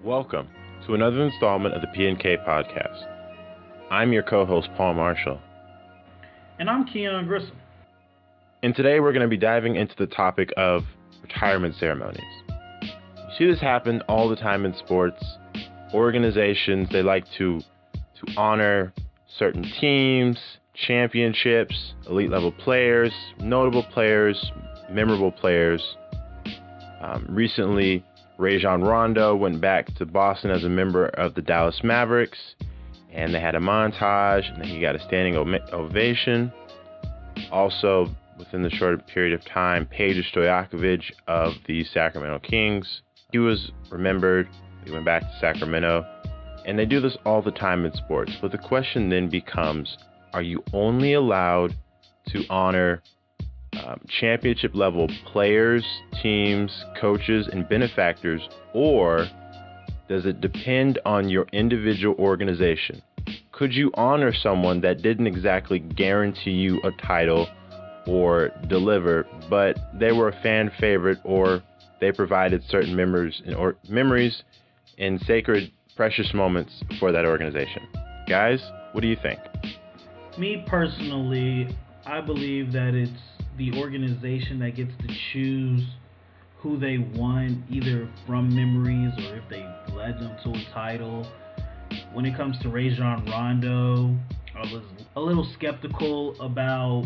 Welcome to another installment of the P&K podcast. I'm your co-host, Paul Marshall. And I'm Keion Grissom. And today we're going to be diving into the topic of retirement ceremonies. You see this happen all the time in sports. Organizations, they like to honor certain teams, championships, elite level players, notable players, memorable players. Recently, Rajon Rondo went back to Boston as a member of the Dallas Mavericks, and they had a montage, and then he got a standing ovation. Also, within the short period of time, Peja Stojakovic of the Sacramento Kings, he was remembered. He went back to Sacramento, and they do this all the time in sports. But the question then becomes, are you only allowed to honor championship level players, teams, coaches, and benefactors, or does it depend on your individual organization? Could you honor someone that didn't exactly guarantee you a title or deliver, but they were a fan favorite, or they provided certain memories and sacred, precious moments for that organization? Guys, what do you think? Me personally, I believe that it's the organization that gets to choose who they want, either from memories or if they led them to a title. When it comes to Rajon Rondo, I was a little skeptical about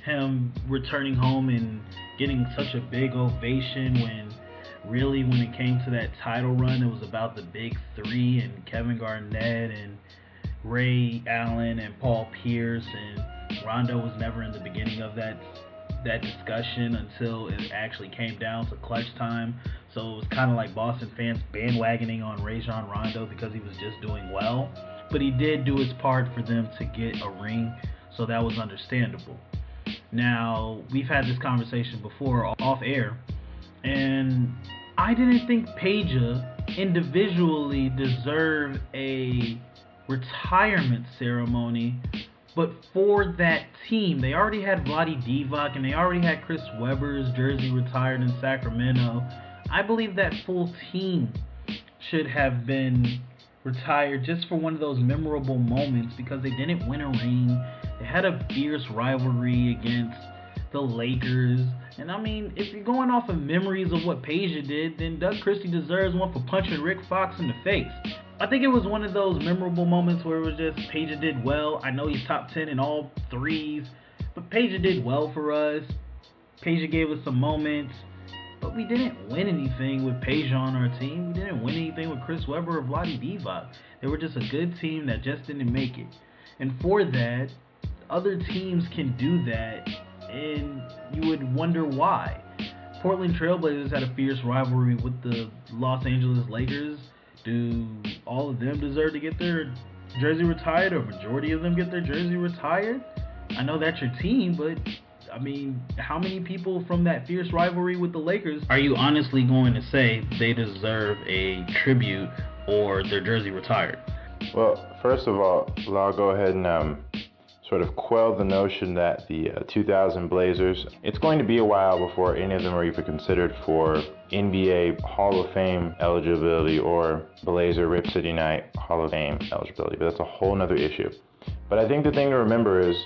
him returning home and getting such a big ovation when really when it came to that title run, it was about the big three and Kevin Garnett and Ray Allen and Paul Pierce, and Rondo was never in the beginning of that discussion until it actually came down to clutch time. So it was kind of like Boston fans bandwagoning on Rajon Rondo because he was just doing well. But he did do his part for them to get a ring, so that was understandable. Now, we've had this conversation before off air, and I didn't think Peja individually deserved a retirement ceremony. But for that team, they already had Vlade Divac and they already had Chris Webber's jersey retired in Sacramento. I believe that full team should have been retired just for one of those memorable moments because they didn't win a ring. They had a fierce rivalry against the Lakers. And I mean, if you're going off of memories of what Peja did, then Doug Christie deserves one for punching Rick Fox in the face. I think it was one of those memorable moments where it was just Peja did well. I know he's top 10 in all threes, but Peja did well for us. Peja gave us some moments, but we didn't win anything with Peja on our team. We didn't win anything with Chris Webber or Vlade Divac. They were just a good team that just didn't make it. And for that, other teams can do that, and you would wonder why. Portland Trailblazers had a fierce rivalry with the Los Angeles Lakers. Do all of them deserve to get their jersey retired, or majority of them get their jersey retired? I know that's your team, but I mean, how many people from that fierce rivalry with the Lakers are you honestly going to say they deserve a tribute or their jersey retired? Well, first of all, I'll go ahead and sort of quell the notion that the 2000 Blazers, it's going to be a while before any of them are even considered for NBA Hall of Fame eligibility or Blazer Rip City Night Hall of Fame eligibility, but that's a whole nother issue. But I think the thing to remember is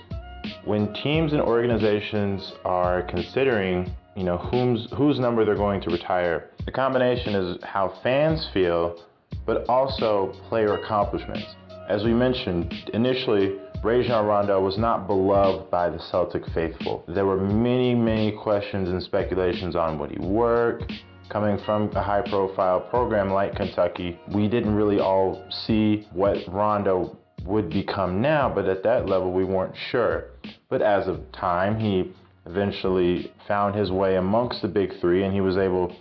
when teams and organizations are considering, whose number they're going to retire, the combination is how fans feel, but also player accomplishments. As we mentioned initially, Rajon Rondo was not beloved by the Celtic faithful. There were many, many questions and speculations on would he work. Coming from a high-profile program like Kentucky, we didn't really all see what Rondo would become now, but at that level we weren't sure. But as of time, he eventually found his way amongst the big three, and he was able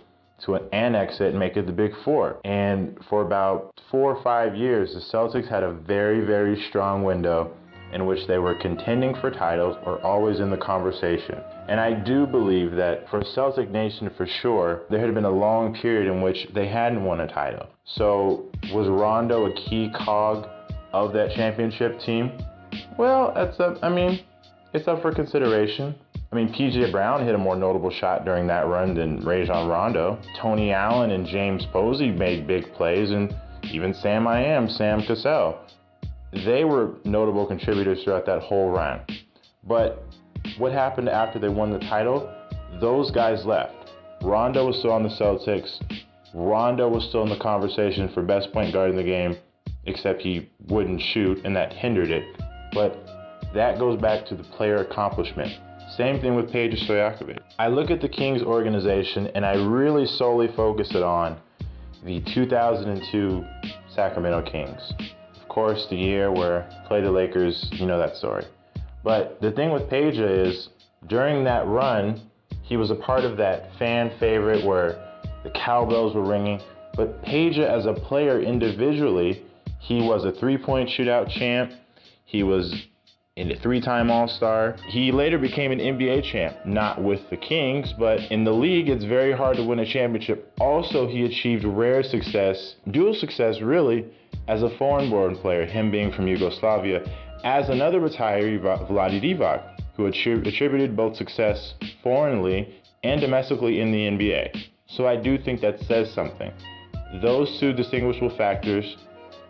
to annex it and make it the big four. And for about 4 or 5 years, the Celtics had a very, very strong window in which they were contending for titles or always in the conversation. And I do believe that for Celtic Nation for sure, there had been a long period in which they hadn't won a title. So was Rondo a key cog of that championship team? Well, it's up for consideration. I mean, P.J. Brown hit a more notable shot during that run than Rajon Rondo. Tony Allen and James Posey made big plays, and even Sam Cassell. They were notable contributors throughout that whole run. But what happened after they won the title? Those guys left. Rondo was still on the Celtics. Rondo was still in the conversation for best point guard in the game, except he wouldn't shoot, and that hindered it. But that goes back to the player accomplishment. Same thing with Peja Stojakovic. I look at the Kings organization, and I really solely focus it on the 2002 Sacramento Kings. Of course, the year where played the Lakers, you know that story. But the thing with Peja is, during that run, he was a part of that fan favorite where the cowbells were ringing. But Peja, as a player individually, he was a three-point shootout champ. He was a three-time All-Star. He later became an NBA champ, not with the Kings, but in the league, it's very hard to win a championship. Also, he achieved rare success, dual success really, as a foreign-born player, him being from Yugoslavia, as another retiree, Vlade Divac, who attributed both success foreignly and domestically in the NBA. So I do think that says something. Those two distinguishable factors,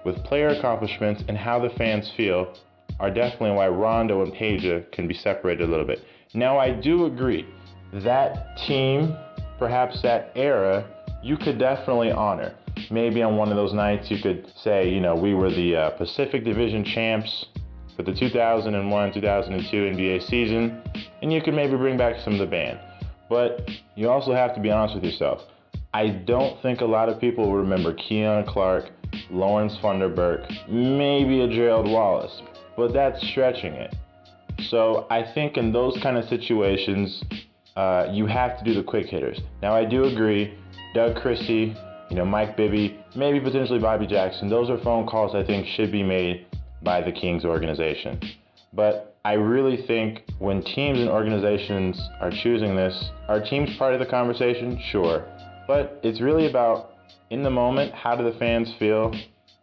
with player accomplishments and how the fans feel, are definitely why Rondo and Peja can be separated a little bit. Now, I do agree, that team, perhaps that era, you could definitely honor. Maybe on one of those nights you could say, you know, we were the Pacific Division champs for the 2001-2002 NBA season, and you could maybe bring back some of the band. But you also have to be honest with yourself. I don't think a lot of people will remember Keon Clark, Lawrence Funderburk, maybe a Gerald Wallace, but that's stretching it. So I think in those kind of situations, you have to do the quick hitters. Now, I do agree, Doug Christie, Mike Bibby, maybe potentially Bobby Jackson, those are phone calls I think should be made by the Kings organization. But I really think when teams and organizations are choosing this, are teams part of the conversation? Sure. But it's really about, in the moment, how do the fans feel?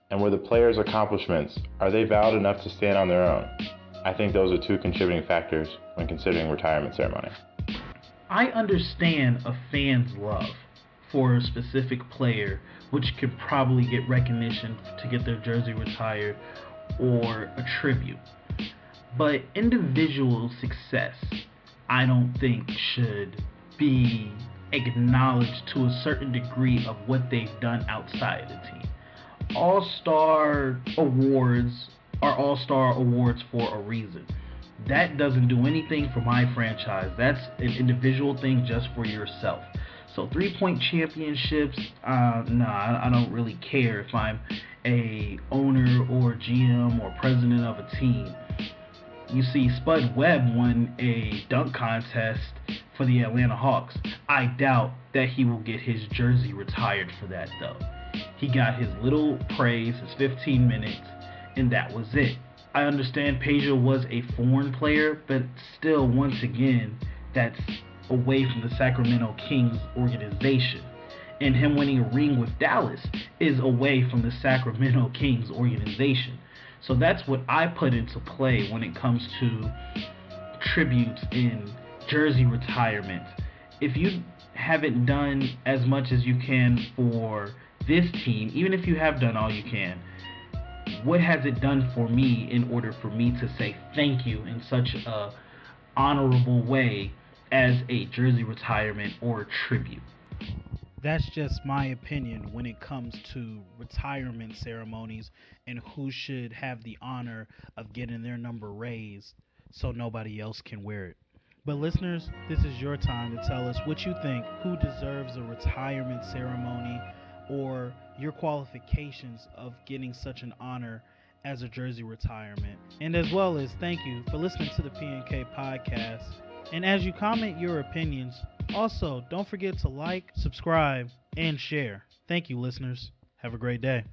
And were the players' accomplishments, are they valid enough to stand on their own? I think those are two contributing factors when considering retirement ceremony. I understand a fan's love for a specific player, which could probably get recognition to get their jersey retired or a tribute. But individual success, I don't think should be acknowledged to a certain degree of what they've done outside the team. All-Star awards are All-Star awards for a reason. That doesn't do anything for my franchise. That's an individual thing just for yourself. So 3-point championships, I don't really care if I'm a owner or GM or president of a team. You see, Spud Webb won a dunk contest for the Atlanta Hawks. I doubt that he will get his jersey retired for that, though. He got his little praise, his 15 minutes, and that was it. I understand Peja was a foreign player, but still, once again, that's away from the Sacramento Kings organization. And him winning a ring with Dallas is away from the Sacramento Kings organization. So that's what I put into play when it comes to tributes in jersey retirement. If you haven't done as much as you can for this team, even if you have done all you can, what has it done for me in order for me to say thank you in such a honorable way as a jersey retirement or tribute? That's just my opinion when it comes to retirement ceremonies and who should have the honor of getting their number raised so nobody else can wear it. But listeners, this is your time to tell us what you think, who deserves a retirement ceremony, or your qualifications of getting such an honor as a jersey retirement. And as well as thank you for listening to the PNK podcast. And as you comment your opinions, also don't forget to like, subscribe, and share. Thank you, listeners. Have a great day.